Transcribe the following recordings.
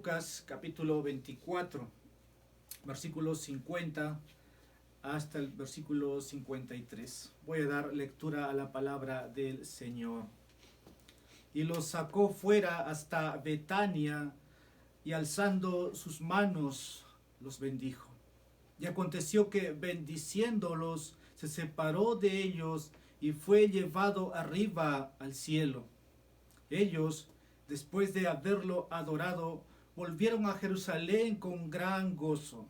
Lucas capítulo 24, versículos 50 hasta el versículo 53. Voy a dar lectura a la palabra del Señor. Y los sacó fuera hasta Betania, y alzando sus manos los bendijo. Y aconteció que bendiciéndolos se separó de ellos y fue llevado arriba al cielo. Ellos, después de haberlo adorado, volvieron a Jerusalén con gran gozo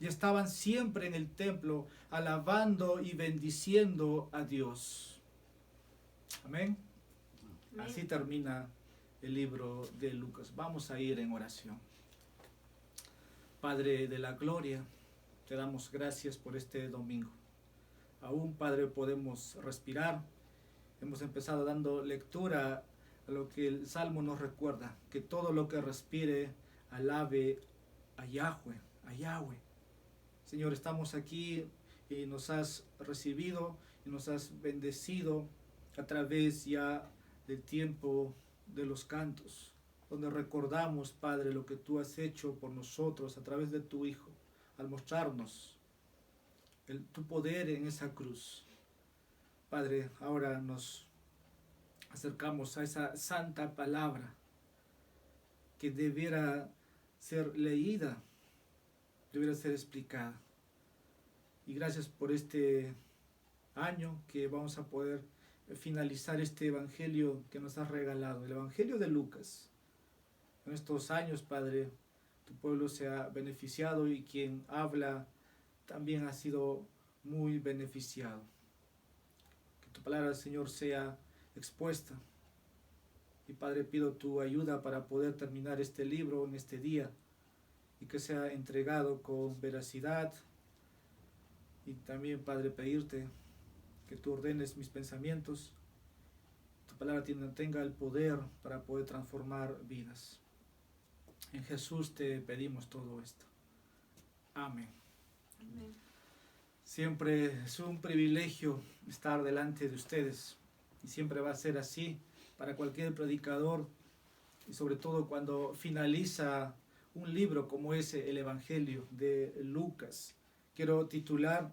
y estaban siempre en el templo alabando y bendiciendo a Dios. Amén. Así termina el libro de Lucas. Vamos a ir en oración. Padre de la gloria, te damos gracias por este domingo. Aún, Padre, podemos respirar. Hemos empezado dando lectura a lo que el Salmo nos recuerda, que todo lo que respire alabe a Yahweh, a Yahweh. Señor, estamos aquí y nos has recibido y nos has bendecido a través ya del tiempo de los cantos, donde recordamos, Padre, lo que tú has hecho por nosotros a través de tu Hijo, al mostrarnos tu poder en esa cruz. Padre, ahora nos acercamos a esa santa palabra que debiera ser leída, debiera ser explicada. Y gracias por este año que vamos a poder finalizar este evangelio que nos has regalado, el evangelio de Lucas. En estos años, Padre, tu pueblo se ha beneficiado y quien habla también ha sido muy beneficiado. Que tu palabra, Señor, sea expuesta. Y Padre, pido tu ayuda para poder terminar este libro en este día y que sea entregado con veracidad. Y también, Padre, pedirte que tú ordenes mis pensamientos, tu palabra tenga el poder para poder transformar vidas. En Jesús te pedimos todo esto. Amén. Amén. Siempre es un privilegio estar delante de ustedes y siempre va a ser así para cualquier predicador, y sobre todo cuando finaliza un libro como ese, el Evangelio de Lucas. Quiero titular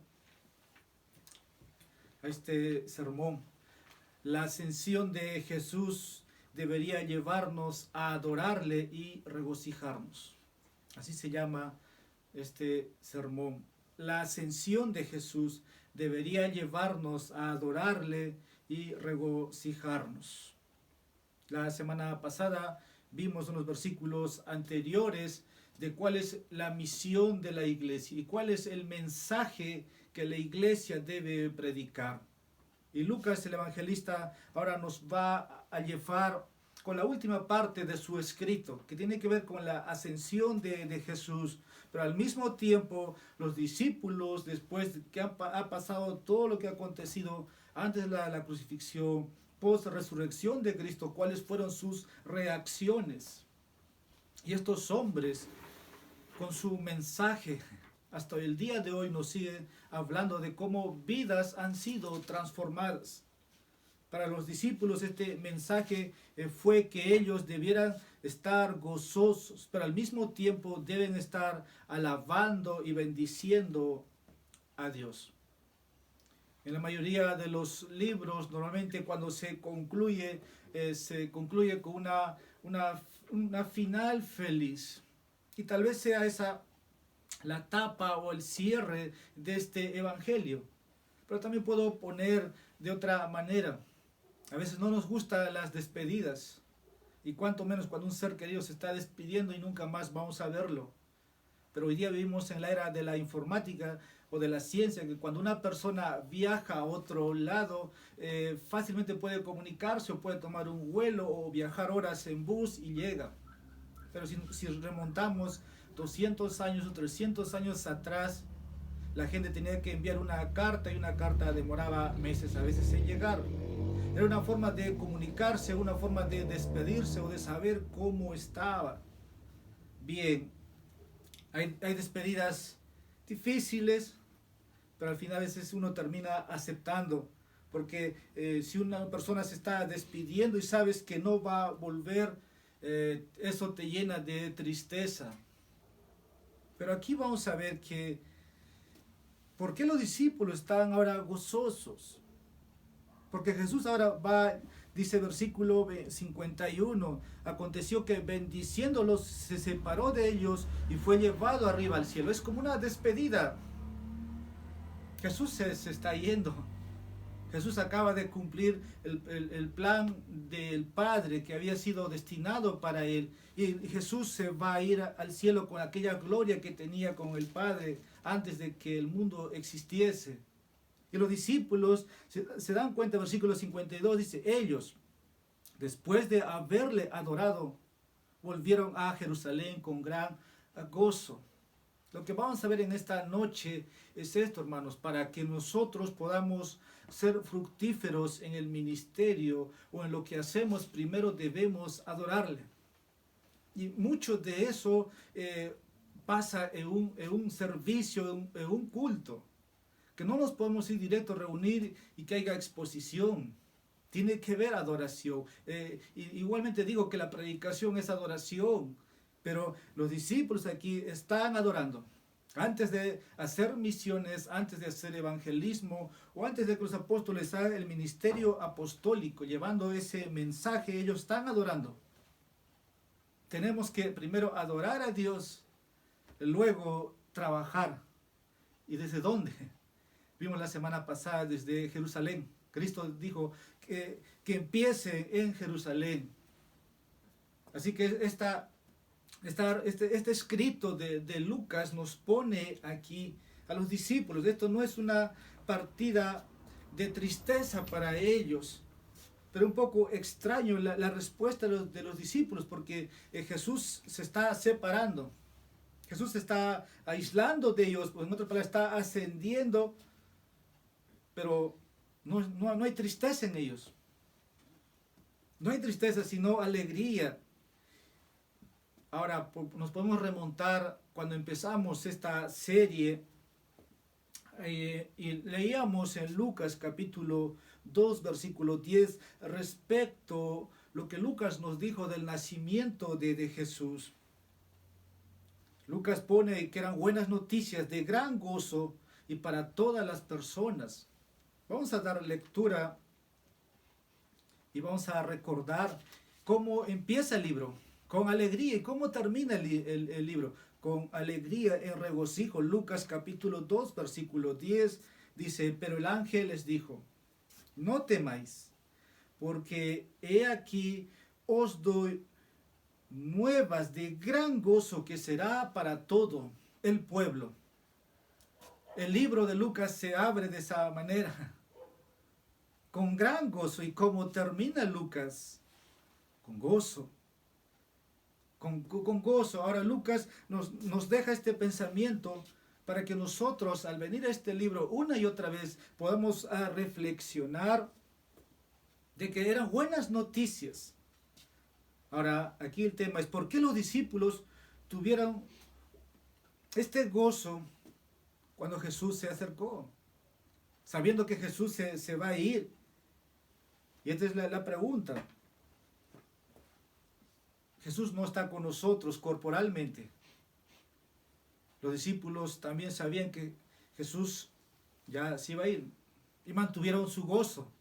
a este sermón: la ascensión de Jesús debería llevarnos a adorarle y regocijarnos. Así se llama este sermón. La ascensión de Jesús debería llevarnos a adorarle y regocijarnos. La semana pasada vimos unos versículos anteriores de cuál es la misión de la iglesia y cuál es el mensaje que la iglesia debe predicar. Y Lucas, el evangelista, ahora nos va a llevar con la última parte de su escrito, que tiene que ver con la ascensión de Jesús. Pero al mismo tiempo, los discípulos, después de que ha pasado todo lo que ha acontecido antes de la crucifixión, post-resurrección de Cristo, cuáles fueron sus reacciones. Y estos hombres, con su mensaje, hasta el día de hoy nos siguen hablando de cómo vidas han sido transformadas. Para los discípulos este mensaje fue que ellos debieran estar gozosos, pero al mismo tiempo deben estar alabando y bendiciendo a Dios. En la mayoría de los libros, normalmente cuando se concluye con una final feliz. Y tal vez sea esa la tapa o el cierre de este evangelio. Pero también puedo poner de otra manera. A veces no nos gustan las despedidas, y cuanto menos cuando un ser querido se está despidiendo y nunca más vamos a verlo. Pero hoy día vivimos en la era de la informática o de la ciencia, que cuando una persona viaja a otro lado, fácilmente puede comunicarse o puede tomar un vuelo o viajar horas en bus y llega. Pero si remontamos 200 años o 300 años atrás, la gente tenía que enviar una carta y una carta demoraba meses a veces en llegar. Era una forma de comunicarse, una forma de despedirse o de saber cómo estaba. Bien, hay despedidas difíciles, pero al final a veces uno termina aceptando, porque si una persona se está despidiendo y sabes que no va a volver, eso te llena de tristeza. Pero aquí vamos a ver que, ¿por qué los discípulos estaban ahora gozosos? Porque Jesús ahora va, dice versículo 51, aconteció que bendiciéndolos se separó de ellos y fue llevado arriba al cielo. Es como una despedida. Jesús se está yendo. Jesús acaba de cumplir el plan del Padre que había sido destinado para él. Y Jesús se va a ir al cielo con aquella gloria que tenía con el Padre antes de que el mundo existiese. Y los discípulos se dan cuenta, versículo 52, dice, ellos, después de haberle adorado, volvieron a Jerusalén con gran gozo. Lo que vamos a ver en esta noche es esto, hermanos, para que nosotros podamos ser fructíferos en el ministerio o en lo que hacemos, primero debemos adorarle. Y mucho de eso pasa en un servicio, en un culto, que no nos podemos ir directo a reunir y que haya exposición. Tiene que haber adoración. Igualmente digo que la predicación es adoración, pero los discípulos aquí están adorando. Antes de hacer misiones, antes de hacer evangelismo o antes de que los apóstoles hagan el ministerio apostólico, llevando ese mensaje, ellos están adorando. Tenemos que primero adorar a Dios, luego trabajar. ¿Y desde dónde? Vimos la semana pasada desde Jerusalén. Cristo dijo que empiece en Jerusalén. Así que este escrito de Lucas nos pone aquí a los discípulos. Esto no es una partida de tristeza para ellos, pero un poco extraño la respuesta de los discípulos, porque Jesús se está separando. Jesús se está aislando de ellos, pues en otras palabras está ascendiendo, pero no hay tristeza en ellos. No hay tristeza, sino alegría. Ahora nos podemos remontar cuando empezamos esta serie y leíamos en Lucas capítulo 2 versículo 10 respecto a lo que Lucas nos dijo del nacimiento de Jesús. Lucas pone que eran buenas noticias de gran gozo y para todas las personas. Vamos a dar lectura y vamos a recordar cómo empieza el libro. Con alegría. ¿Y cómo termina el libro? Con alegría en regocijo. Lucas capítulo 2, versículo 10 dice, pero el ángel les dijo, no temáis, porque he aquí os doy nuevas de gran gozo que será para todo el pueblo. El libro de Lucas se abre de esa manera, con gran gozo. ¿Y cómo termina Lucas? Con gozo. Con gozo. Ahora Lucas nos deja este pensamiento para que nosotros al venir a este libro una y otra vez podamos reflexionar de que eran buenas noticias. Ahora aquí el tema es por qué los discípulos tuvieron este gozo cuando Jesús se acercó, sabiendo que Jesús se va a ir. Y esta es la pregunta. Jesús no está con nosotros corporalmente. Los discípulos también sabían que Jesús ya se iba a ir y mantuvieron su gozo,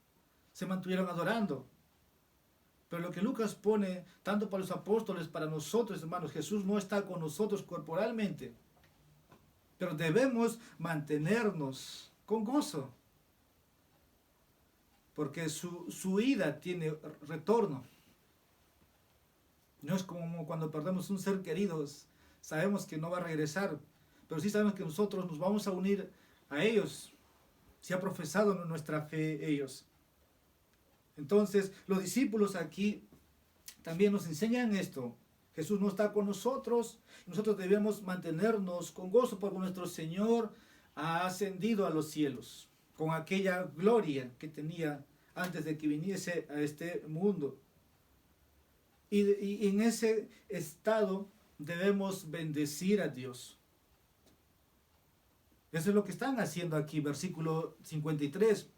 se mantuvieron adorando. Pero lo que Lucas pone, tanto para los apóstoles, para nosotros, hermanos, Jesús no está con nosotros corporalmente, pero debemos mantenernos con gozo, porque su ida tiene retorno. No es como cuando perdemos un ser querido, sabemos que no va a regresar, pero sí sabemos que nosotros nos vamos a unir a ellos, si ha profesado nuestra fe ellos. Entonces, los discípulos aquí también nos enseñan esto. Jesús no está con nosotros, nosotros debemos mantenernos con gozo porque nuestro Señor ha ascendido a los cielos, con aquella gloria que tenía antes de que viniese a este mundo. Y en ese estado debemos bendecir a Dios. Eso es lo que están haciendo aquí, versículo 53.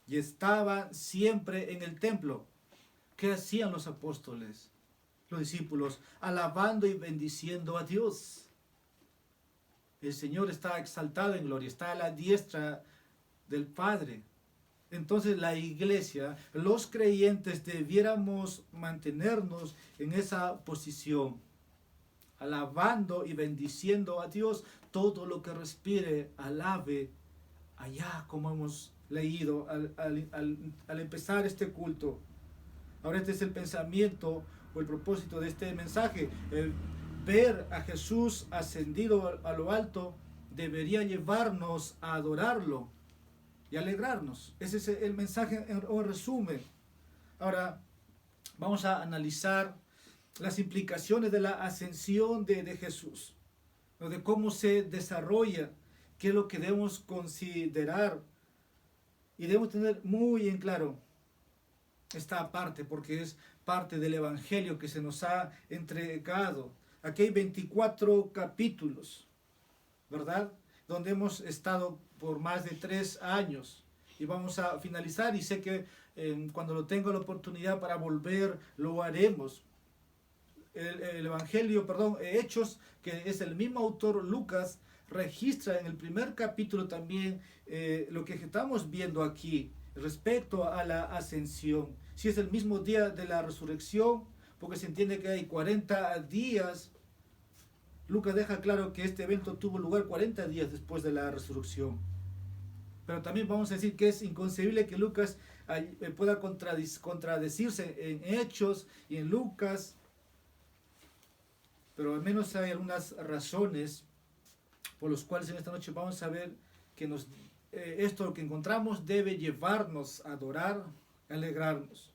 Y estaban siempre en el templo. ¿Qué hacían los apóstoles? los discípulos, alabando y bendiciendo a Dios. El Señor está exaltado en gloria, está a la diestra del Padre. Entonces la iglesia, los creyentes, debiéramos mantenernos en esa posición, alabando y bendiciendo a Dios. Todo lo que respire, alabe allá, como hemos leído al empezar este culto. Ahora este es el pensamiento o el propósito de este mensaje. El ver a Jesús ascendido a lo alto debería llevarnos a adorarlo y alegrarnos. Ese es el mensaje en resumen. Ahora vamos a analizar las implicaciones de la ascensión de Jesús, de cómo se desarrolla, qué es lo que debemos considerar, y debemos tener muy en claro esta parte, porque es parte del Evangelio que se nos ha entregado. Aquí hay 24 capítulos, ¿verdad? Donde hemos estado por más de 3 años y vamos a finalizar, y sé que cuando lo tenga la oportunidad para volver, lo haremos. El Evangelio, Hechos, que es el mismo autor Lucas, registra en el primer capítulo también lo que estamos viendo aquí respecto a la ascensión. Si es el mismo día de la resurrección, porque se entiende que hay 40 días, Lucas deja claro que este evento tuvo lugar 40 días después de la resurrección. Pero también vamos a decir que es inconcebible que Lucas pueda contradecirse en Hechos y en Lucas, pero al menos hay algunas razones por las cuales en esta noche vamos a ver que esto que encontramos debe llevarnos a adorar, a alegrarnos.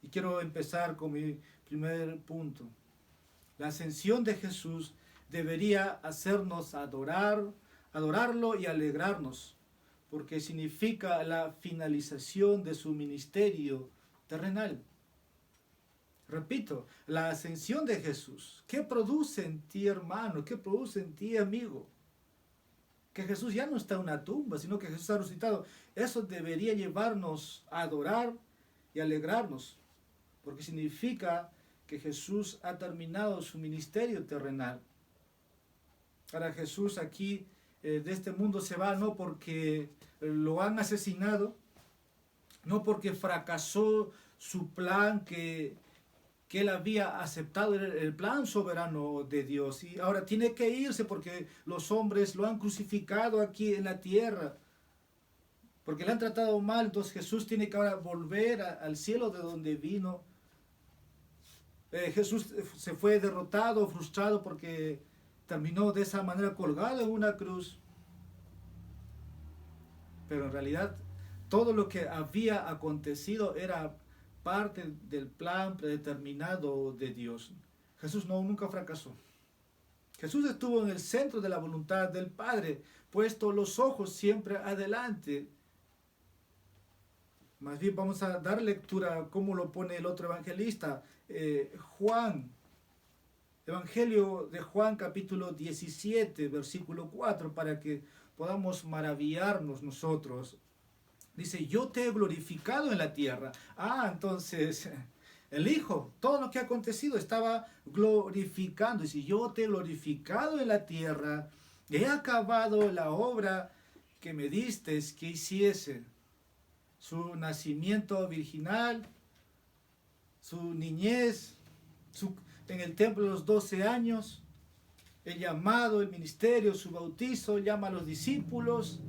Y quiero empezar con mi primer punto. La ascensión de Jesús debería hacernos adorarlo y alegrarnos, porque significa la finalización de su ministerio terrenal. Repito, la ascensión de Jesús. ¿Qué produce en ti, hermano? ¿Qué produce en ti, amigo? Que Jesús ya no está en una tumba, sino que Jesús ha resucitado. Eso debería llevarnos a adorar y alegrarnos, porque significa que Jesús ha terminado su ministerio terrenal. Ahora Jesús aquí de este mundo se va no porque lo han asesinado, no porque fracasó su plan que él había aceptado, el plan soberano de Dios, y ahora tiene que irse porque los hombres lo han crucificado aquí en la tierra, porque le han tratado mal. Entonces Jesús tiene que ahora volver al cielo de donde vino. Jesús se fue derrotado, frustrado, porque terminó de esa manera colgado en una cruz. Pero en realidad todo lo que había acontecido era parte del plan predeterminado de Dios. Jesús nunca fracasó. Jesús estuvo en el centro de la voluntad del Padre, puesto los ojos siempre adelante. Más bien vamos a dar lectura a cómo lo pone el otro evangelista, Juan. Evangelio de Juan, capítulo 17, versículo 4, para que podamos maravillarnos nosotros. Dice, yo te he glorificado en la tierra. Entonces el Hijo, todo lo que ha acontecido, estaba glorificando. Dice, yo te he glorificado en la tierra, he acabado la obra que me diste que hiciese. Su nacimiento virginal, su niñez, en el templo de los 12 años, el llamado, el ministerio, su bautizo, llama a los discípulos.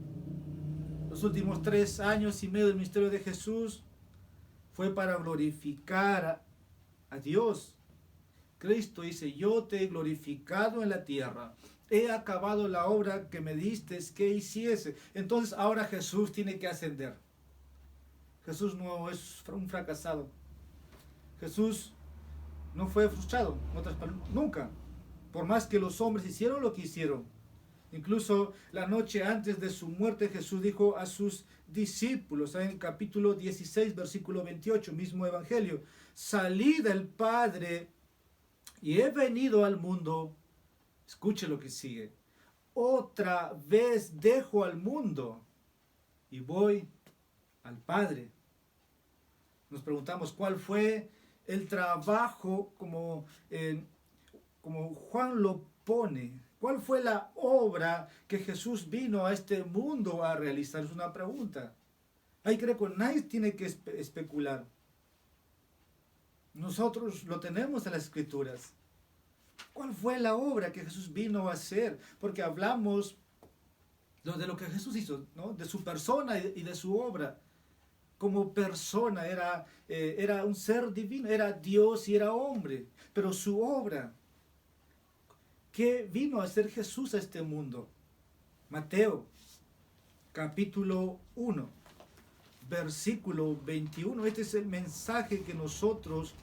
Los últimos 3 años y medio del ministerio de Jesús fue para glorificar a Dios. Cristo dice, yo te he glorificado en la tierra, he acabado la obra que me diste que hiciese. Entonces ahora Jesús tiene que ascender. Jesús no es un fracasado. Jesús no fue frustrado, nunca. Por más que los hombres hicieron lo que hicieron. Incluso la noche antes de su muerte, Jesús dijo a sus discípulos, en el capítulo 16, versículo 28, mismo evangelio, salí del Padre y he venido al mundo. Escuche lo que sigue. Otra vez dejo al mundo y voy al Padre. Nos preguntamos cuál fue el trabajo como Juan lo pone. ¿Cuál fue la obra que Jesús vino a este mundo a realizar? Es una pregunta. Ahí creo que nadie tiene que especular. Nosotros lo tenemos en las Escrituras. ¿Cuál fue la obra que Jesús vino a hacer? Porque hablamos de lo que Jesús hizo, ¿no? De su persona y de su obra. Como persona era un ser divino, era Dios y era hombre. Pero su obra, ¿qué vino a hacer Jesús a este mundo? Mateo, capítulo 1, versículo 21. Este es el mensaje que nosotros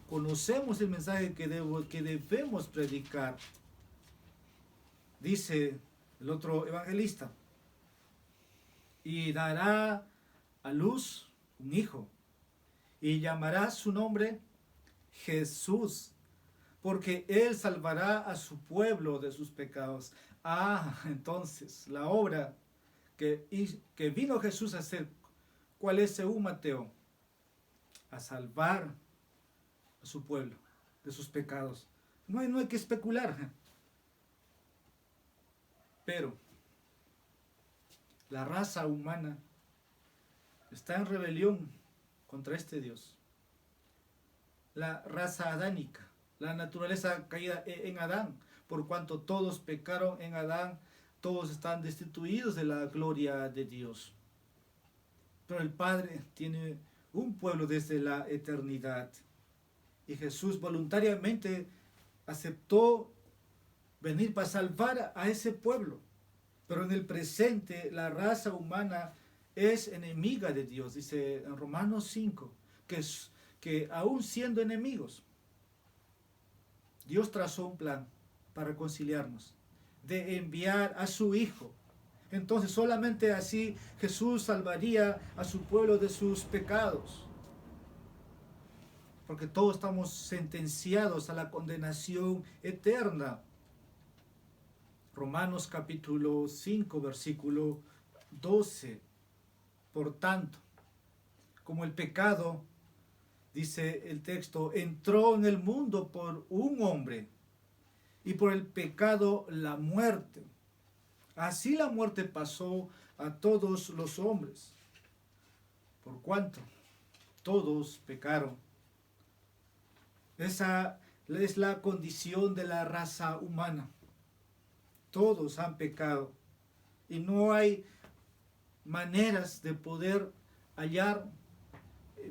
conocemos, el mensaje que debemos predicar. Dice el otro evangelista: y dará a luz un hijo, y llamará su nombre Jesús, porque él salvará a su pueblo de sus pecados. Entonces, la obra que vino Jesús a hacer, ¿cuál es según Mateo? A salvar a su pueblo de sus pecados. No hay que especular. Pero la raza humana está en rebelión contra este Dios. La raza adánica, la naturaleza caída en Adán, por cuanto todos pecaron en Adán, todos están destituidos de la gloria de Dios. Pero el Padre tiene un pueblo desde la eternidad. Y Jesús voluntariamente aceptó venir para salvar a ese pueblo. Pero en el presente la raza humana es enemiga de Dios. Dice en Romanos 5 que aún siendo enemigos, Dios trazó un plan para reconciliarnos, de enviar a su Hijo. Entonces solamente así Jesús salvaría a su pueblo de sus pecados. Porque todos estamos sentenciados a la condenación eterna. Romanos capítulo 5, versículo 12. Por tanto, como el pecado, dice el texto, entró en el mundo por un hombre, y por el pecado la muerte. Así la muerte pasó a todos los hombres, por cuanto todos pecaron. Esa es la condición de la raza humana. Todos han pecado y no hay maneras de poder hallar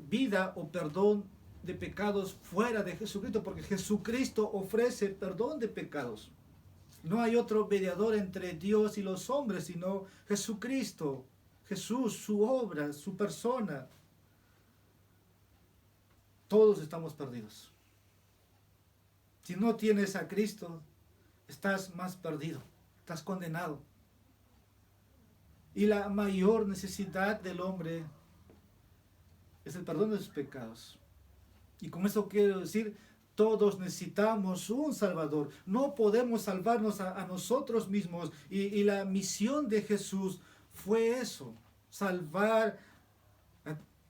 vida o perdón de pecados fuera de Jesucristo, porque Jesucristo ofrece perdón de pecados. No hay otro mediador entre Dios y los hombres sino Jesucristo, Jesús, su obra, su persona. Todos estamos perdidos. Si no tienes a Cristo, estás más perdido, estás condenado. Y la mayor necesidad del hombre es el perdón de sus pecados. Y con eso quiero decir, todos necesitamos un Salvador. No podemos salvarnos a nosotros mismos. Y la misión de Jesús fue eso, salvar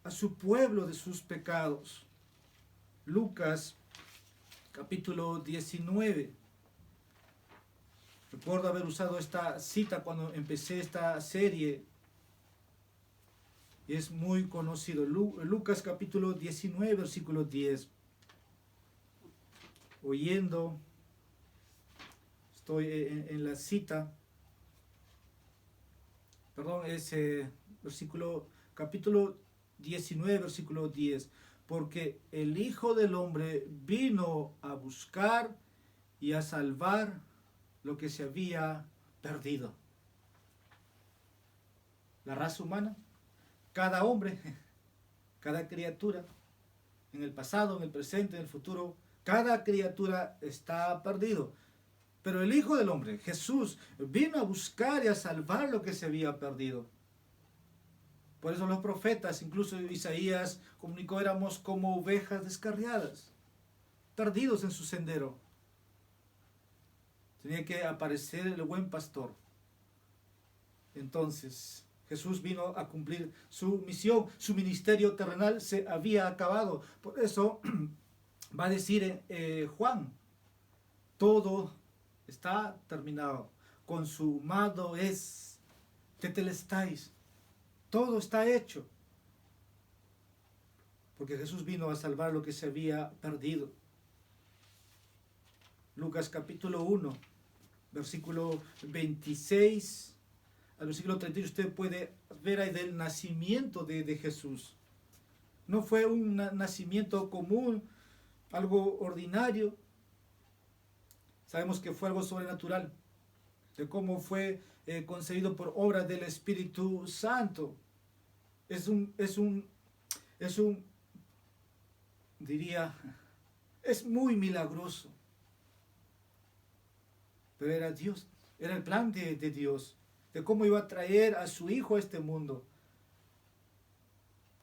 a su pueblo de sus pecados. Lucas capítulo 19. Recuerdo haber usado esta cita cuando empecé esta serie. Y es muy conocido. Lucas capítulo 19, versículo 10. Oyendo, estoy en la cita. Perdón, es capítulo 19, versículo 10. Porque el Hijo del Hombre vino a buscar y a salvar lo que se había perdido. La raza humana, cada hombre, cada criatura, en el pasado, en el presente, en el futuro, cada criatura está perdido. Pero el Hijo del Hombre, Jesús, vino a buscar y a salvar lo que se había perdido. Por eso los profetas, incluso Isaías, comunicó, éramos como ovejas descarriadas, perdidos en su sendero. Tenía que aparecer el buen pastor. Entonces, Jesús vino a cumplir su misión. Su ministerio terrenal se había acabado. Por eso, Va a decir Juan, todo está terminado, consumado es, tetelestáis, todo está hecho. Porque Jesús vino a salvar lo que se había perdido. Lucas capítulo 1, versículo 26 al versículo 31, usted puede ver ahí del nacimiento de Jesús. No fue un nacimiento común, algo ordinario. Sabemos que fue algo sobrenatural, de cómo fue concebido por obra del Espíritu Santo. Diría, es muy milagroso. Pero era Dios, era el plan de Dios, de cómo iba a traer a su Hijo a este mundo,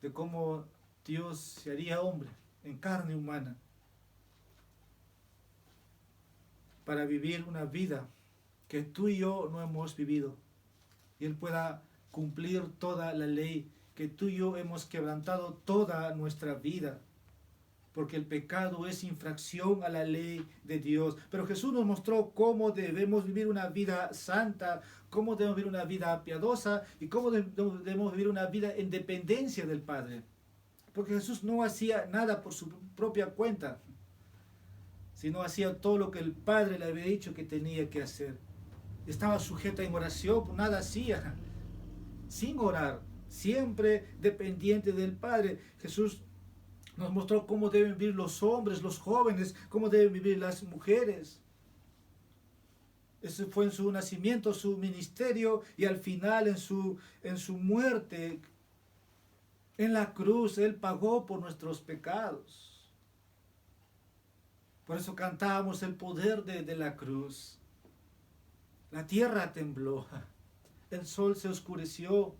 de cómo Dios se haría hombre en carne humana para vivir una vida que tú y yo no hemos vivido, y Él pueda cumplir toda la ley, que tú y yo hemos quebrantado toda nuestra vida, porque el pecado es infracción a la ley de Dios. Pero Jesús nos mostró cómo debemos vivir una vida santa, cómo debemos vivir una vida piadosa y cómo debemos vivir una vida en dependencia del Padre. Porque Jesús no hacía nada por su propia cuenta, sino hacía todo lo que el Padre le había dicho que tenía que hacer. Estaba sujeta en oración, nada hacía sin orar, siempre dependiente del Padre. Jesús nos mostró cómo deben vivir los hombres, los jóvenes, cómo deben vivir las mujeres. Eso fue en su nacimiento, su ministerio, y al final en su muerte en la cruz. Él pagó por nuestros pecados. Por eso cantábamos el poder de la cruz. La tierra tembló, el sol se oscureció.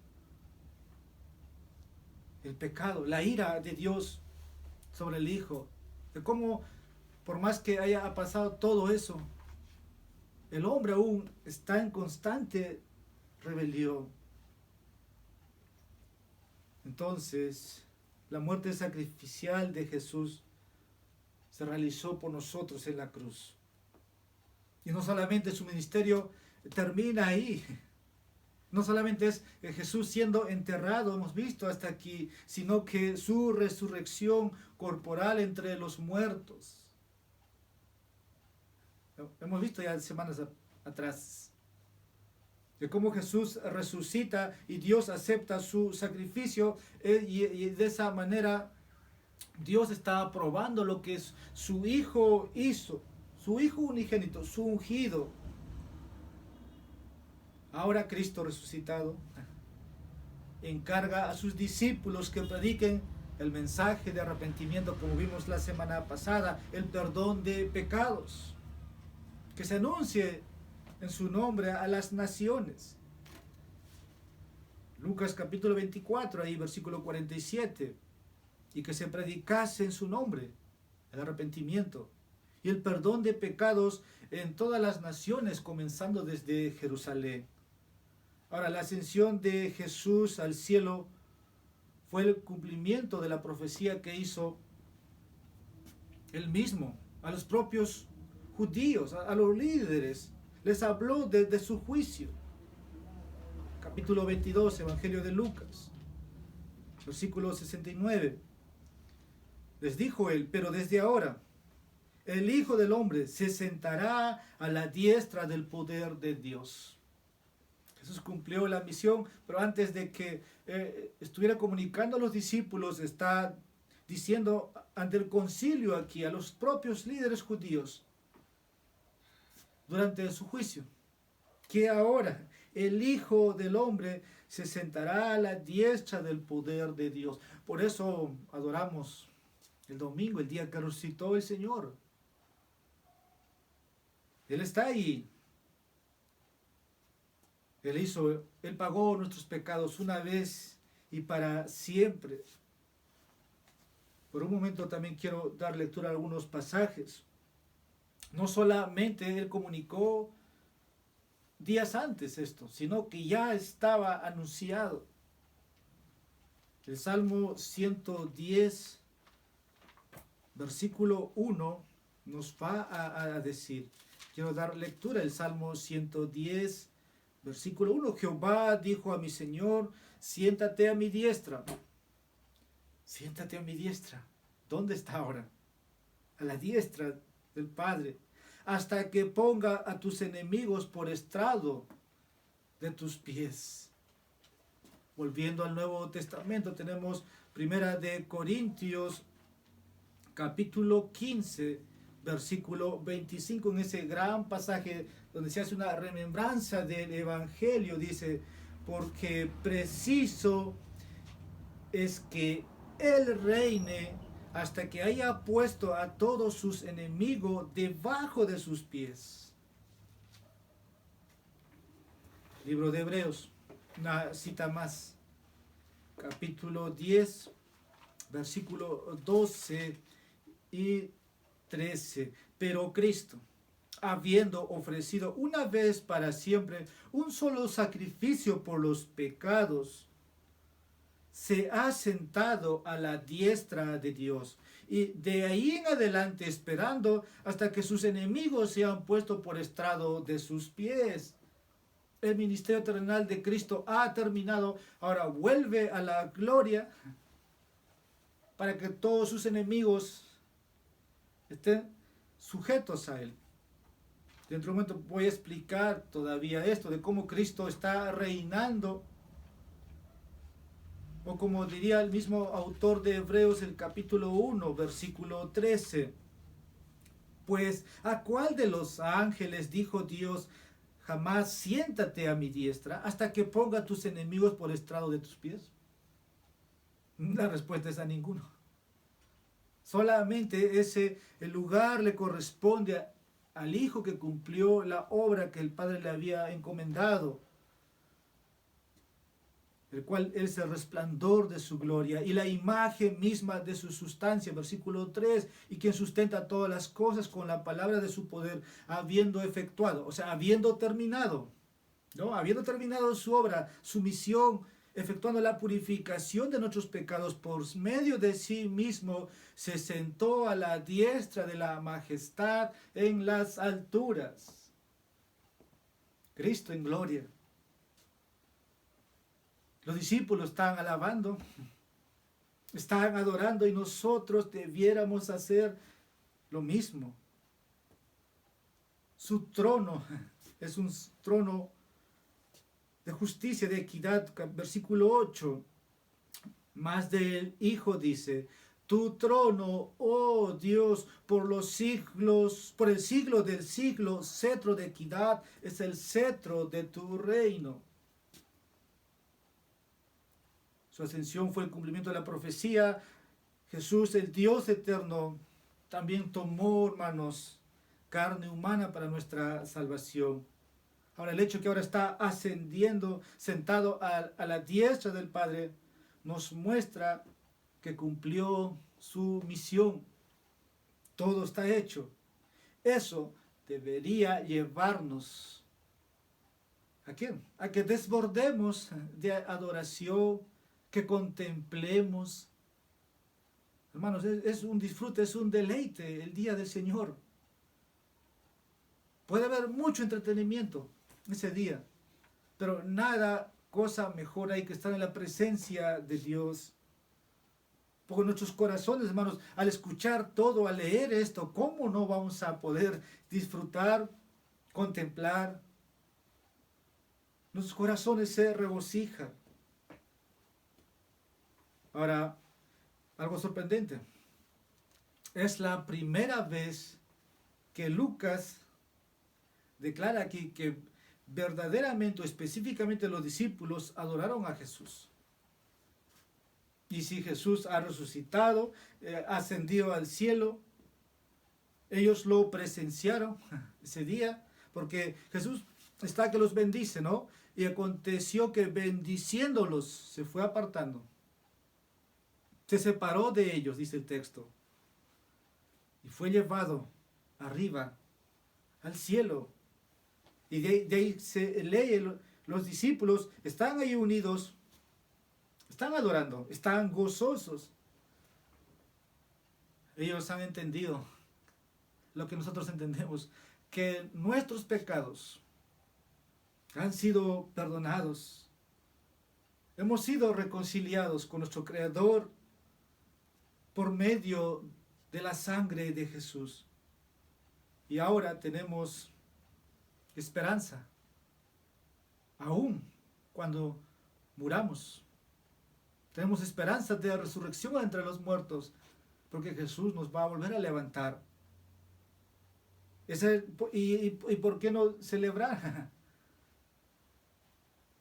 El pecado, la ira de Dios sobre el Hijo, de cómo por más que haya pasado todo eso, el hombre aún está en constante rebelión. Entonces, la muerte sacrificial de Jesús se realizó por nosotros en la cruz. Y no solamente su ministerio termina ahí, no solamente es Jesús siendo enterrado, hemos visto hasta aquí, sino que su resurrección corporal entre los muertos. Hemos visto ya semanas atrás de cómo Jesús resucita y Dios acepta su sacrificio, y de esa manera Dios está probando lo que su Hijo hizo, su Hijo unigénito, su ungido. Ahora Cristo resucitado encarga a sus discípulos que prediquen el mensaje de arrepentimiento, como vimos la semana pasada, el perdón de pecados, que se anuncie en su nombre a las naciones. Lucas capítulo 24, ahí versículo 47, y que se predicase en su nombre el arrepentimiento y el perdón de pecados en todas las naciones, comenzando desde Jerusalén. Ahora, la ascensión de Jesús al cielo fue el cumplimiento de la profecía que hizo él mismo a los propios judíos, a los líderes. Les habló de su juicio. Capítulo 22, Evangelio de Lucas, versículo 69. Les dijo él, pero desde ahora el Hijo del Hombre se sentará a la diestra del poder de Dios. Jesús cumplió la misión, pero antes de que estuviera comunicando a los discípulos, está diciendo ante el concilio aquí, a los propios líderes judíos, durante su juicio, que ahora el Hijo del Hombre se sentará a la diestra del poder de Dios. Por eso adoramos el domingo, el día que resucitó el Señor. Él está ahí. Él pagó nuestros pecados una vez y para siempre. Por un momento también quiero dar lectura a algunos pasajes. No solamente Él comunicó días antes esto, sino que ya estaba anunciado. El Salmo 110, versículo 1 nos va a decir, quiero dar lectura, el Salmo 110, versículo 1, Jehová dijo a mi Señor, siéntate a mi diestra. Siéntate a mi diestra. ¿Dónde está ahora? A la diestra del Padre, hasta que ponga a tus enemigos por estrado de tus pies. Volviendo al Nuevo Testamento, tenemos Primera de Corintios, capítulo 15, versículo 25, en ese gran pasaje donde se hace una remembranza del Evangelio, dice, porque preciso es que Él reine hasta que haya puesto a todos sus enemigos debajo de sus pies. Libro de Hebreos, una cita más, capítulo 10, versículo 12 y 13. Pero Cristo, habiendo ofrecido una vez para siempre un solo sacrificio por los pecados, se ha sentado a la diestra de Dios, y de ahí en adelante esperando hasta que sus enemigos sean puestos por estrado de sus pies. El ministerio terrenal de Cristo ha terminado, ahora vuelve a la gloria para que todos sus enemigos estén sujetos a Él. Dentro de un momento voy a explicar todavía esto, de cómo Cristo está reinando, o como diría el mismo autor de Hebreos, el capítulo 1, versículo 13. Pues, ¿a cuál de los ángeles dijo Dios, jamás siéntate a mi diestra hasta que ponga a tus enemigos por estrado de tus pies? La respuesta es a ninguno. Solamente el lugar le corresponde al Hijo que cumplió la obra que el Padre le había encomendado, el cual es el resplandor de su gloria y la imagen misma de su sustancia, versículo 3, y quien sustenta todas las cosas con la palabra de su poder, habiendo efectuado, o sea, habiendo terminado, ¿no? Habiendo terminado su obra, su misión, efectuando la purificación de nuestros pecados por medio de sí mismo, se sentó a la diestra de la majestad en las alturas. Cristo en gloria. Los discípulos están alabando, están adorando, y nosotros debiéramos hacer lo mismo. Su trono es un trono de justicia, de equidad. Versículo 8, más del Hijo dice, tu trono, oh Dios, por los siglos, por el siglo del siglo, cetro de equidad es el cetro de tu reino. Su ascensión fue el cumplimiento de la profecía. Jesús, el Dios eterno, también tomó, hermanos, carne humana para nuestra salvación. Ahora, el hecho que ahora está ascendiendo, sentado a la diestra del Padre, nos muestra que cumplió su misión. Todo está hecho. Eso debería llevarnos ¿a quién? A que desbordemos de adoración, que contemplemos. Hermanos, es un disfrute, es un deleite el día del Señor. Puede haber mucho entretenimiento ese día, pero nada, cosa mejor hay que estar en la presencia de Dios. Porque nuestros corazones, hermanos, al escuchar todo, al leer esto, ¿cómo no vamos a poder disfrutar, contemplar? Nuestros corazones se regocijan. Ahora, algo sorprendente. Es la primera vez que Lucas declara aquí que verdaderamente o específicamente los discípulos adoraron a Jesús. Y si Jesús ha resucitado, ascendido al cielo, ellos lo presenciaron ese día, porque Jesús está que los bendice, ¿no? Y aconteció que bendiciéndolos se fue apartando. Se separó de ellos, dice el texto, y fue llevado arriba al cielo. Y de ahí se lee, los discípulos están ahí unidos, están adorando, están gozosos. Ellos han entendido lo que nosotros entendemos, que nuestros pecados han sido perdonados. Hemos sido reconciliados con nuestro Creador por medio de la sangre de Jesús. Y ahora tenemos esperanza, aún cuando muramos. Tenemos esperanza de resurrección entre los muertos, porque Jesús nos va a volver a levantar. ¿Y por qué no celebrar?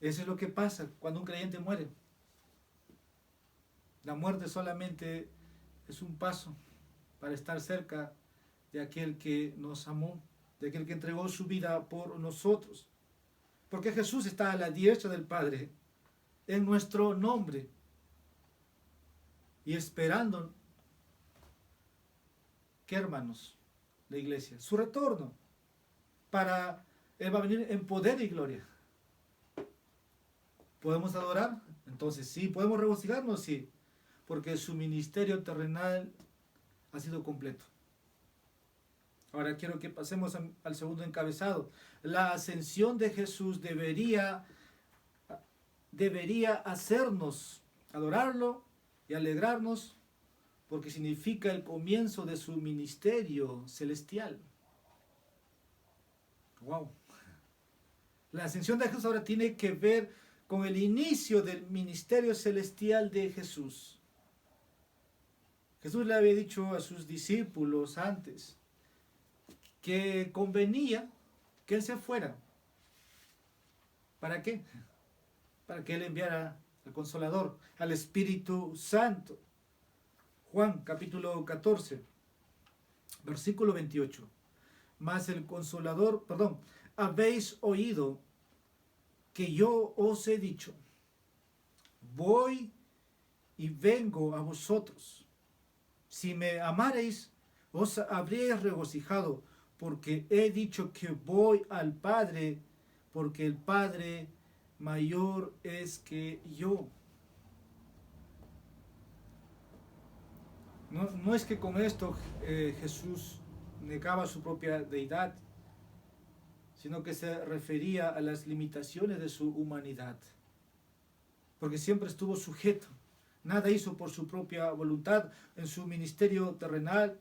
Eso es lo que pasa cuando un creyente muere. La muerte solamente es un paso para estar cerca de aquel que nos amó, de aquel que entregó su vida por nosotros. Porque Jesús está a la diestra del Padre, en nuestro nombre, y esperando, ¿qué, hermanos? La iglesia, su retorno, Él va a venir en poder y gloria. ¿Podemos adorar? Entonces sí. ¿Podemos regocijarnos? Sí, porque su ministerio terrenal ha sido completo. Ahora quiero que pasemos al segundo encabezado. La ascensión de Jesús debería hacernos adorarlo y alegrarnos, porque significa el comienzo de su ministerio celestial. ¡Wow! La ascensión de Jesús ahora tiene que ver con el inicio del ministerio celestial de Jesús. Jesús le había dicho a sus discípulos antes que convenía que Él se fuera. ¿Para qué? Para que Él enviara al Consolador, al Espíritu Santo. Juan capítulo 14, versículo 28. Mas el Consolador, habéis oído que yo os he dicho, voy y vengo a vosotros. Si me amareis, os habréis regocijado, porque he dicho que voy al Padre, porque el Padre mayor es que yo. No es que con esto Jesús negaba su propia deidad, sino que se refería a las limitaciones de su humanidad, porque siempre estuvo sujeto, nada hizo por su propia voluntad. En su ministerio terrenal,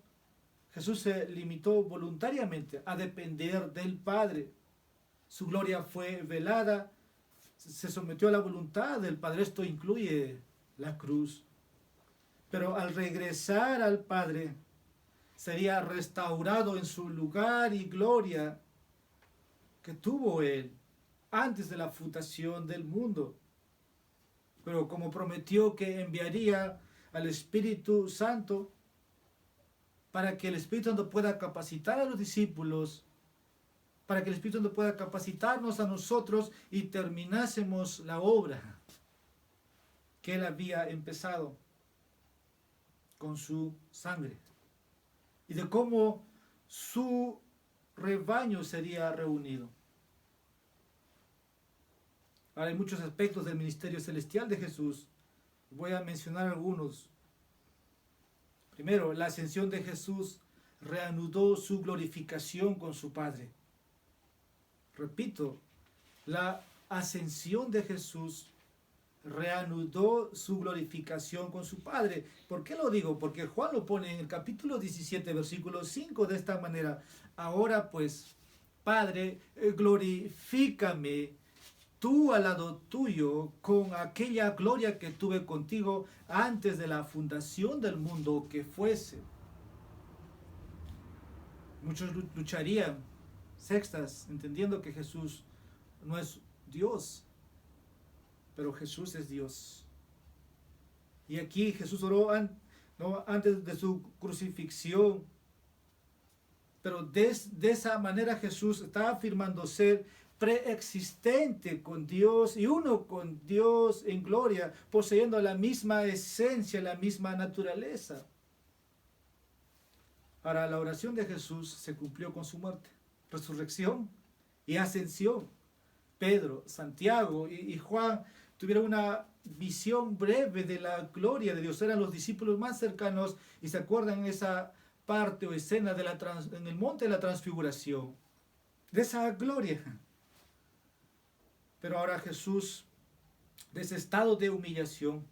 Jesús se limitó voluntariamente a depender del Padre. Su gloria fue velada, se sometió a la voluntad del Padre. Esto incluye la cruz. Pero al regresar al Padre, sería restaurado en su lugar y gloria que tuvo Él antes de la fundación del mundo. Pero como prometió que enviaría al Espíritu Santo, para que el Espíritu Santo pueda capacitar a los discípulos, para que el Espíritu Santo pueda capacitarnos a nosotros y terminásemos la obra que Él había empezado con su sangre, y de cómo su rebaño sería reunido. Ahora, hay muchos aspectos del ministerio celestial de Jesús. Voy a mencionar algunos. Primero, la ascensión de Jesús reanudó su glorificación con su Padre. Repito, la ascensión de Jesús reanudó su glorificación con su Padre. ¿Por qué lo digo? Porque Juan lo pone en el capítulo 17, versículo 5 de esta manera. Ahora pues, Padre, glorifícame tú al lado tuyo con aquella gloria que tuve contigo antes de la fundación del mundo que fuese. Muchos lucharían, sextas, entendiendo que Jesús no es Dios, pero Jesús es Dios. Y aquí Jesús oró antes de su crucifixión, pero de esa manera Jesús está afirmando ser preexistente con Dios y uno con Dios en gloria, poseyendo la misma esencia, la misma naturaleza. Ahora, la oración de Jesús se cumplió con su muerte, resurrección y ascensión. Pedro, Santiago y Juan tuvieron una visión breve de la gloria de Dios. Eran los discípulos más cercanos y se acuerdan esa parte o escena de en el monte de la transfiguración, de esa gloria. Pero ahora Jesús, de ese estado de humillación,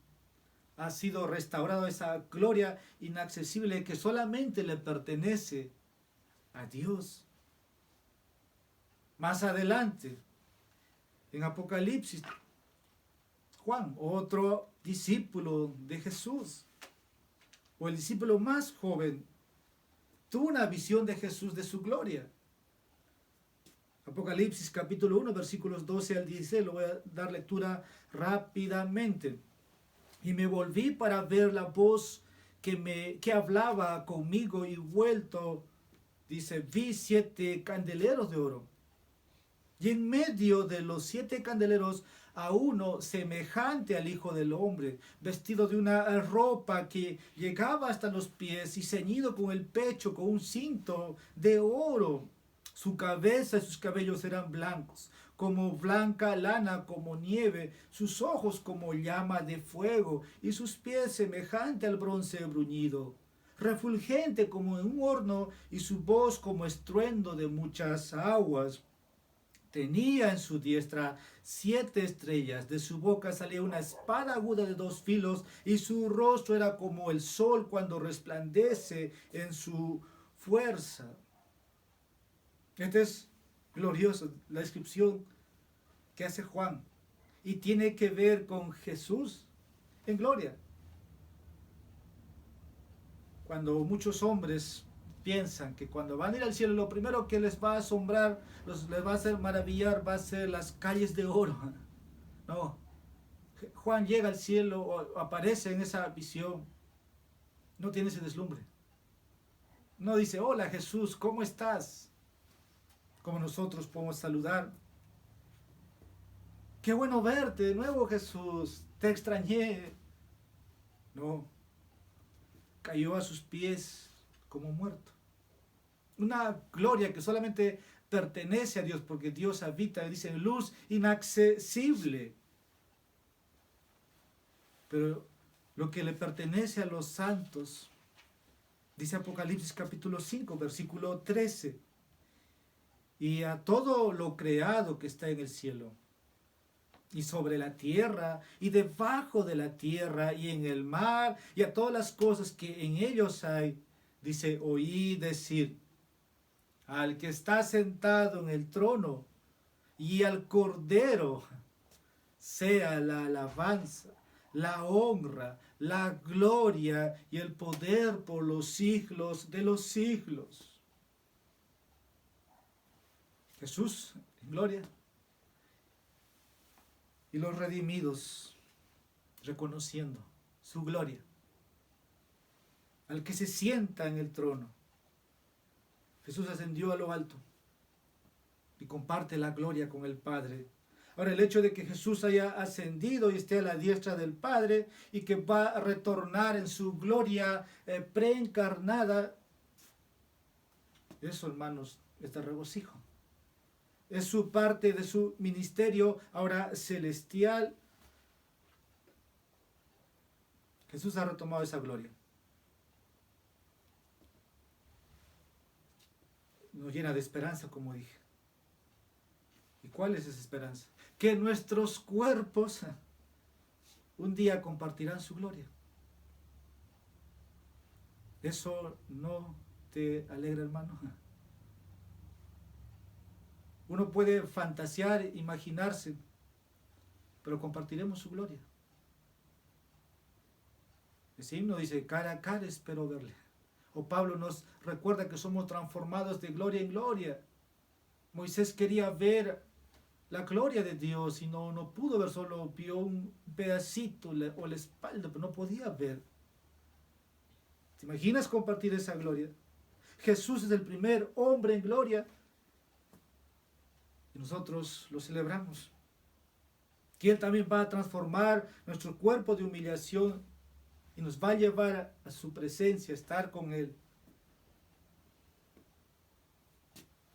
ha sido restaurado a esa gloria inaccesible que solamente le pertenece a Dios. Más adelante, en Apocalipsis, Juan, otro discípulo de Jesús, o el discípulo más joven, tuvo una visión de Jesús, de su gloria. Apocalipsis capítulo 1, versículos 12 al 16, lo voy a dar lectura rápidamente. Y me volví para ver la voz que hablaba conmigo, y vuelto, dice, vi 7 candeleros de oro. Y en medio de los 7 candeleros a uno semejante al Hijo del Hombre, vestido de una ropa que llegaba hasta los pies y ceñido con el pecho con un cinto de oro. Su cabeza y sus cabellos eran blancos, como blanca lana, como nieve, sus ojos como llama de fuego, y sus pies semejante al bronce bruñido, refulgente como en un horno, y su voz como estruendo de muchas aguas. Tenía en su diestra 7 estrellas, de su boca salía una espada aguda de 2 filos, y su rostro era como el sol cuando resplandece en su fuerza. Este es glorioso, la descripción que hace Juan, y tiene que ver con Jesús en gloria. Cuando muchos hombres piensan que cuando van a ir al cielo, lo primero que les va a asombrar, les va a hacer maravillar, va a ser las calles de oro. No, Juan llega al cielo, o aparece en esa visión, no tiene ese deslumbre. No dice, hola Jesús, ¿cómo estás? Como nosotros podemos saludar. Qué bueno verte de nuevo, Jesús, te extrañé. No, cayó a sus pies como muerto. Una gloria que solamente pertenece a Dios, porque Dios habita, dice, luz inaccesible. Pero lo que le pertenece a los santos, dice Apocalipsis capítulo 5, versículo 13, y a todo lo creado que está en el cielo, y sobre la tierra, y debajo de la tierra, y en el mar, y a todas las cosas que en ellos hay, dice, oí decir, al que está sentado en el trono, y al Cordero, sea la alabanza, la honra, la gloria y el poder por los siglos de los siglos. Jesús en gloria, y los redimidos reconociendo su gloria. Al que se sienta en el trono, Jesús ascendió a lo alto y comparte la gloria con el Padre. Ahora, el hecho de que Jesús haya ascendido y esté a la diestra del Padre y que va a retornar en su gloria preencarnada, eso, hermanos, es de regocijo. Es su parte de su ministerio ahora celestial. Jesús ha retomado esa gloria. Nos llena de esperanza, como dije. ¿Y cuál es esa esperanza? Que nuestros cuerpos un día compartirán su gloria. ¿Eso no te alegra, hermano? Uno puede fantasear, imaginarse, pero compartiremos su gloria. Ese himno dice, cara a cara espero verle. O Pablo nos recuerda que somos transformados de gloria en gloria. Moisés quería ver la gloria de Dios y no pudo ver, solo vio un pedacito o la espalda, pero no podía ver. ¿Te imaginas compartir esa gloria? Jesús es el primer hombre en gloria y nosotros lo celebramos. Que Él también va a transformar nuestro cuerpo de humillación y nos va a llevar a su presencia, a estar con Él.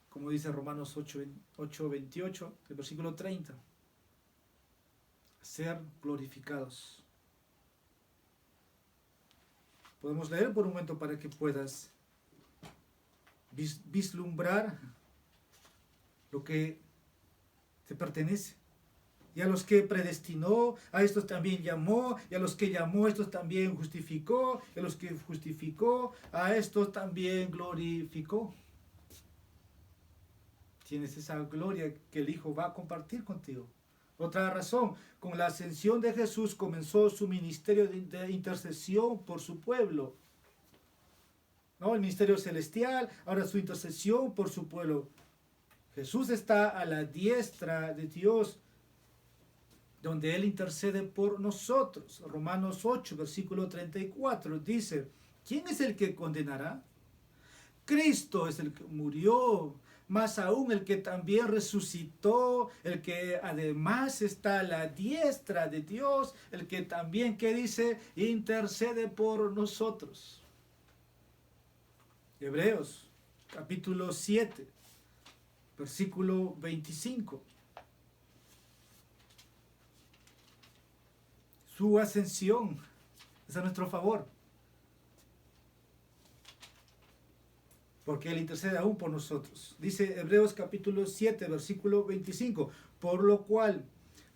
Como dice Romanos 8:28, el versículo 30. ser glorificados. Podemos leer por un momento para que puedas vislumbrar lo que te pertenece. Y a los que predestinó, a estos también llamó, y a los que llamó, a estos también justificó, y a los que justificó, a estos también glorificó. Tienes esa gloria que el Hijo va a compartir contigo. Otra razón, con la ascensión de Jesús comenzó su ministerio de intercesión por su pueblo. ¿No? El ministerio celestial, ahora su intercesión por su pueblo. Jesús está a la diestra de Dios, donde Él intercede por nosotros. Romanos 8, versículo 34, dice, ¿quién es el que condenará? Cristo es el que murió, más aún el que también resucitó, el que además está a la diestra de Dios, el que también, ¿qué dice? Intercede por nosotros. Hebreos, capítulo 7, versículo 25. Su ascensión es a nuestro favor, porque Él intercede aún por nosotros. Dice Hebreos capítulo 7, versículo 25, por lo cual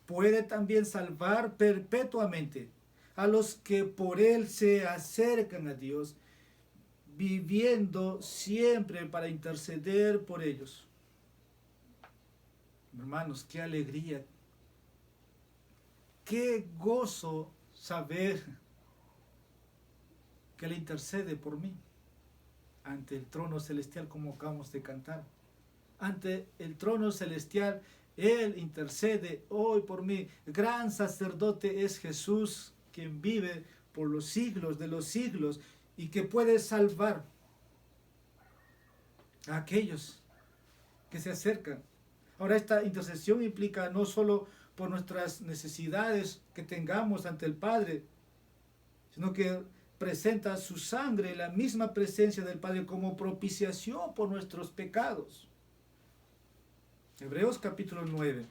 puede también salvar perpetuamente a los que por Él se acercan a Dios, viviendo siempre para interceder por ellos. Hermanos, qué alegría, qué gozo saber que Él intercede por mí ante el trono celestial, como acabamos de cantar. Ante el trono celestial, Él intercede hoy por mí. Gran sacerdote es Jesús, quien vive por los siglos de los siglos y que puede salvar a aquellos que se acercan. Ahora, esta intercesión implica no solo por nuestras necesidades que tengamos ante el Padre, sino que presenta su sangre, la misma presencia del Padre, como propiciación por nuestros pecados. Hebreos capítulo 9,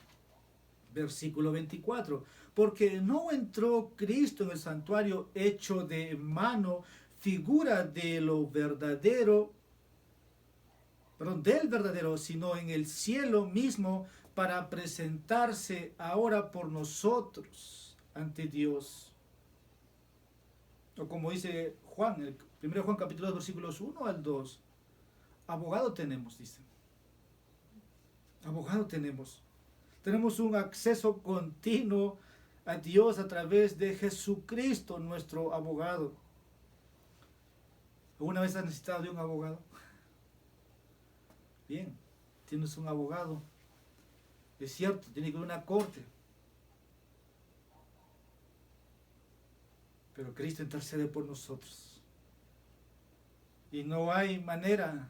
versículo 24. Porque no entró Cristo en el santuario hecho de mano, figura de lo verdadero, del verdadero, sino en el cielo mismo, para presentarse ahora por nosotros ante Dios. O como dice Juan, el 1 Juan capítulo 2, versículos 1 al 2. Abogado tenemos, dice. Abogado tenemos. Tenemos un acceso continuo a Dios a través de Jesucristo, nuestro abogado. ¿Alguna vez has necesitado de un abogado? Bien, tienes un abogado. Es cierto, tiene que ir a una corte. Pero Cristo intercede por nosotros. Y no hay manera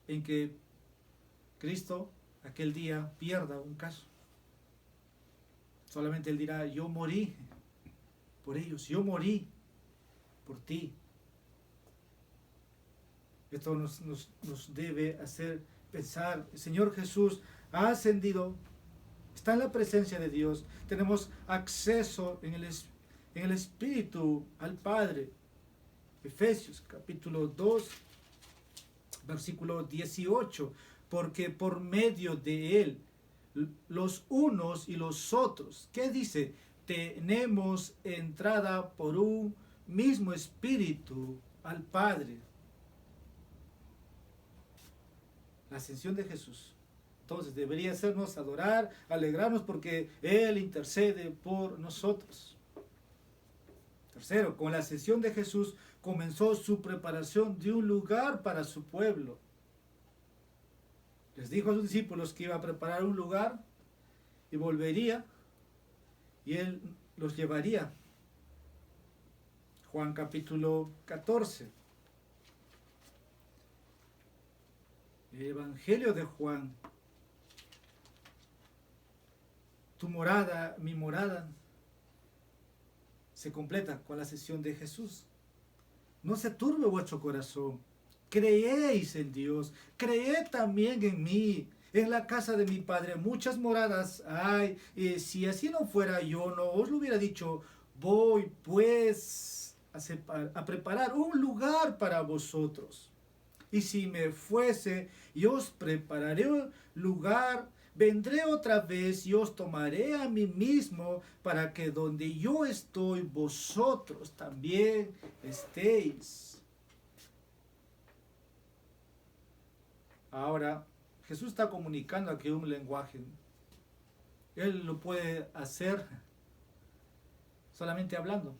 en que Cristo aquel día pierda un caso. Solamente Él dirá, yo morí por ellos, yo morí por ti. Esto nos debe hacer pensar, el Señor Jesús ha ascendido, está en la presencia de Dios, tenemos acceso en el Espíritu al Padre. Efesios capítulo 2, versículo 18, porque por medio de Él, los unos y los otros, ¿qué dice? Tenemos entrada por un mismo Espíritu al Padre. La ascensión de Jesús. Entonces debería hacernos adorar, alegrarnos porque Él intercede por nosotros. Tercero, con la ascensión de Jesús comenzó su preparación de un lugar para su pueblo. Les dijo a sus discípulos que iba a preparar un lugar y volvería y Él los llevaría. Juan capítulo 14. El Evangelio de Juan. Tu morada, mi morada, se completa con la ascensión de Jesús. No se turbe vuestro corazón. Creéis en Dios, creed también en mí. En la casa de mi Padre muchas moradas hay, y si así no fuera, yo no os lo hubiera dicho. Voy pues a preparar un lugar para vosotros. Y si me fuese y os prepararé un lugar, vendré otra vez y os tomaré a mí mismo, para que donde yo estoy, vosotros también estéis. Ahora, Jesús está comunicando aquí un lenguaje. Él lo puede hacer solamente hablando,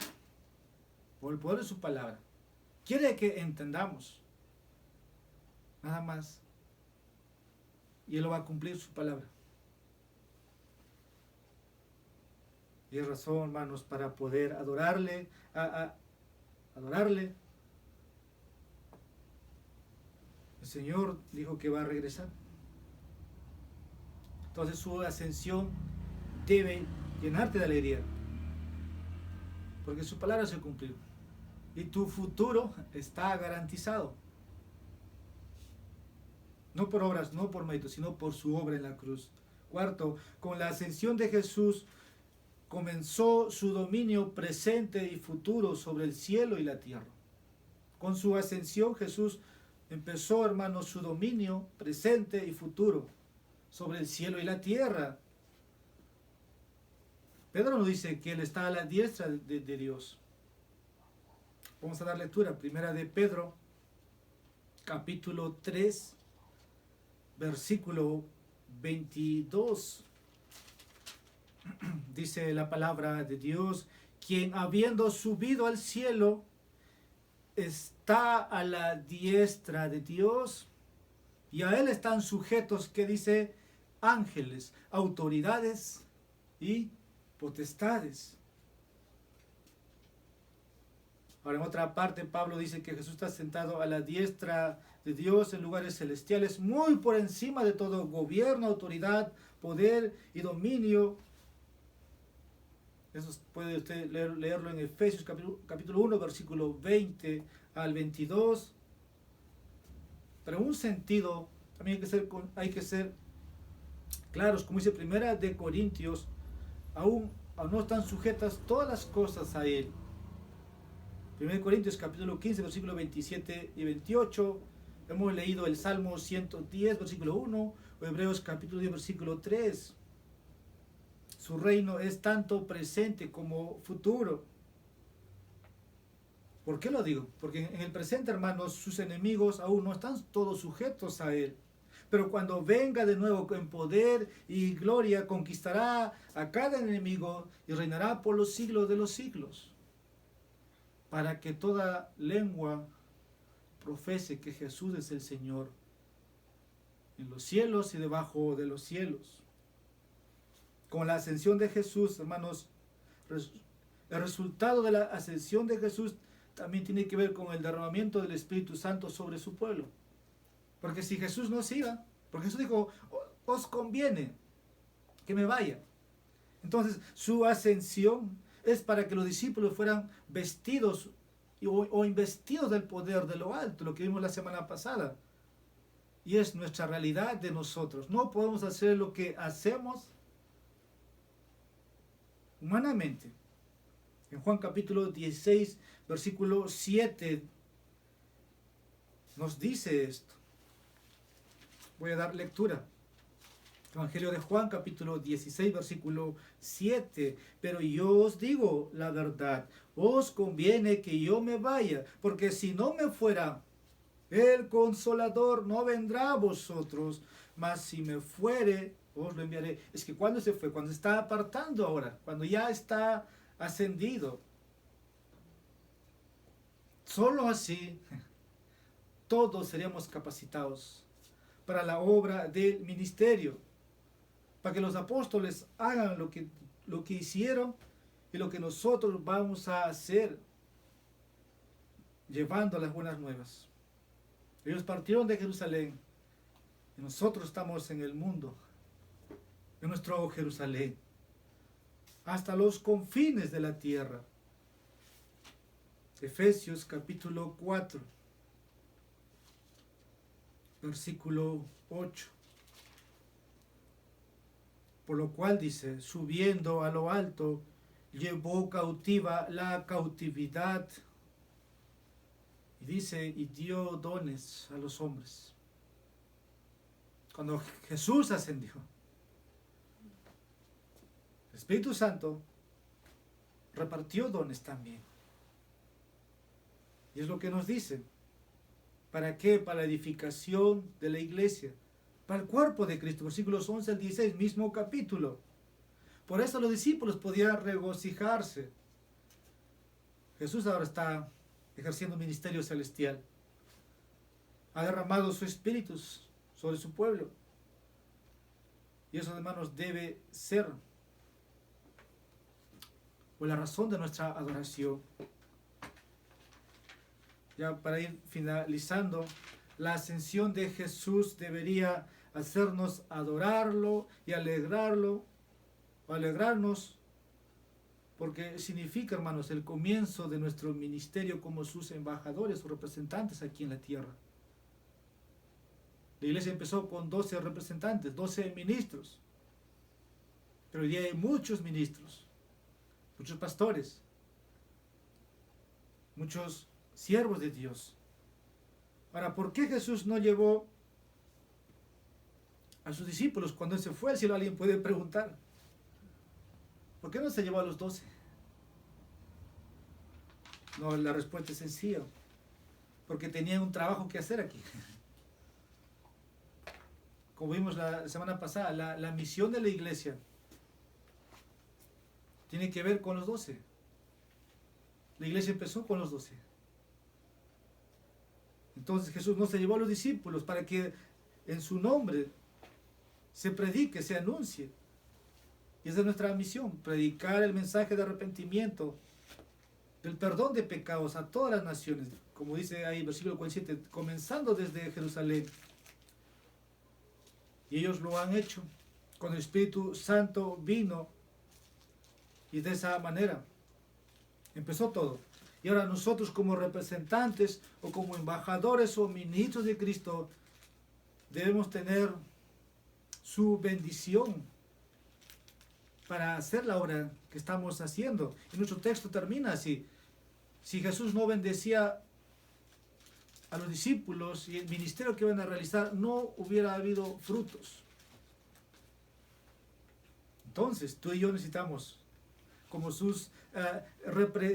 por el poder de su palabra. Quiere que entendamos, nada más. Y Él lo va a cumplir su palabra. Y es razón, hermanos, para poder adorarle, adorarle. El Señor dijo que va a regresar. Entonces su ascensión debe llenarte de alegría, porque su palabra se cumplió. Y tu futuro está garantizado. No por obras, no por méritos, sino por su obra en la cruz. Cuarto, con la ascensión de Jesús comenzó su dominio presente y futuro sobre el cielo y la tierra. Con su ascensión Jesús empezó, hermanos, su dominio presente y futuro sobre el cielo y la tierra. Pedro nos dice que Él está a la diestra de Dios. Vamos a dar lectura. Primera de Pedro, capítulo 3, versículo 22. Dice la palabra de Dios: quien habiendo subido al cielo está a la diestra de Dios, y a Él están sujetos, que dice, ángeles, autoridades y potestades. Ahora, en otra parte, Pablo dice que Jesús está sentado a la diestra de Dios en lugares celestiales, muy por encima de todo gobierno, autoridad, poder y dominio. Eso puede usted leerlo en Efesios capítulo 1, versículo 20 al 22. Pero en un sentido, también hay que ser claros, como dice Primera de Corintios, aún no están sujetas todas las cosas a Él. 1 Corintios capítulo 15, versículo 27 y 28. Hemos leído el Salmo 110, versículo 1, o Hebreos capítulo 10, versículo 3. Su reino es tanto presente como futuro. ¿Por qué lo digo? Porque en el presente, hermanos, sus enemigos aún no están todos sujetos a Él. Pero cuando venga de nuevo en poder y gloria, conquistará a cada enemigo y reinará por los siglos de los siglos, para que toda lengua profese que Jesús es el Señor, en los cielos y debajo de los cielos. Con la ascensión de Jesús, hermanos, el resultado de la ascensión de Jesús también tiene que ver con el derramamiento del Espíritu Santo sobre su pueblo. Porque si Jesús no se iba, porque Jesús dijo, os conviene que me vaya. Entonces, su ascensión es para que los discípulos fueran vestidos o investidos del poder de lo alto, lo que vimos la semana pasada. Y es nuestra realidad de nosotros. No podemos hacer lo que hacemos humanamente. En Juan capítulo 16, versículo 7, nos dice esto. Voy a dar lectura. Evangelio de Juan, capítulo 16, versículo 7. Pero yo os digo la verdad, os conviene que yo me vaya, porque si no me fuera, el Consolador no vendrá a vosotros, mas si me fuere, os lo enviaré. Es que cuando se fue, cuando se está apartando ahora, cuando ya está ascendido. Solo así todos seríamos capacitados para la obra del ministerio, para que los apóstoles hagan lo que hicieron y lo que nosotros vamos a hacer, llevando las buenas nuevas. Ellos partieron de Jerusalén y nosotros estamos en el mundo, en nuestro Jerusalén, hasta los confines de la tierra. Efesios capítulo 4, versículo 8. Por lo cual dice, subiendo a lo alto, llevó cautiva la cautividad. Y dice, y dio dones a los hombres. Cuando Jesús ascendió, el Espíritu Santo repartió dones también. Y es lo que nos dice. ¿Para qué? Para la edificación de la iglesia, para el cuerpo de Cristo. Versículos 11 al 16, mismo capítulo. Por eso los discípulos podían regocijarse. Jesús ahora está ejerciendo un ministerio celestial. Ha derramado su espíritu sobre su pueblo. Y eso, hermanos, debe ser por la razón de nuestra adoración. Ya para ir finalizando, la ascensión de Jesús debería hacernos adorarlo y alegrarnos, porque significa, hermanos, el comienzo de nuestro ministerio como sus embajadores o representantes aquí en la tierra. La iglesia empezó con 12 representantes, 12 ministros, pero hoy día hay muchos ministros, muchos pastores, muchos siervos de Dios. Ahora, ¿por qué Jesús no llevó a sus discípulos cuando Él se fue al cielo? Alguien puede preguntar. ¿Por qué no se llevó a los 12? No, la respuesta es sencilla. Porque tenían un trabajo que hacer aquí. Como vimos la semana pasada, la misión de la iglesia tiene que ver con los 12. La iglesia empezó con los 12. Entonces Jesús no se llevó a los discípulos para que en su nombre se predique, se anuncie. Y esa es nuestra misión, predicar el mensaje de arrepentimiento, del perdón de pecados a todas las naciones, como dice ahí versículo 47, comenzando desde Jerusalén. Y ellos lo han hecho. Cuando el Espíritu Santo vino, y de esa manera empezó todo. Y ahora nosotros como representantes o como embajadores o ministros de Cristo debemos tener su bendición para hacer la obra que estamos haciendo. Y nuestro texto termina así. Si Jesús no bendecía a los discípulos y el ministerio que iban a realizar, no hubiera habido frutos. Entonces, tú y yo necesitamos, como sus representantes,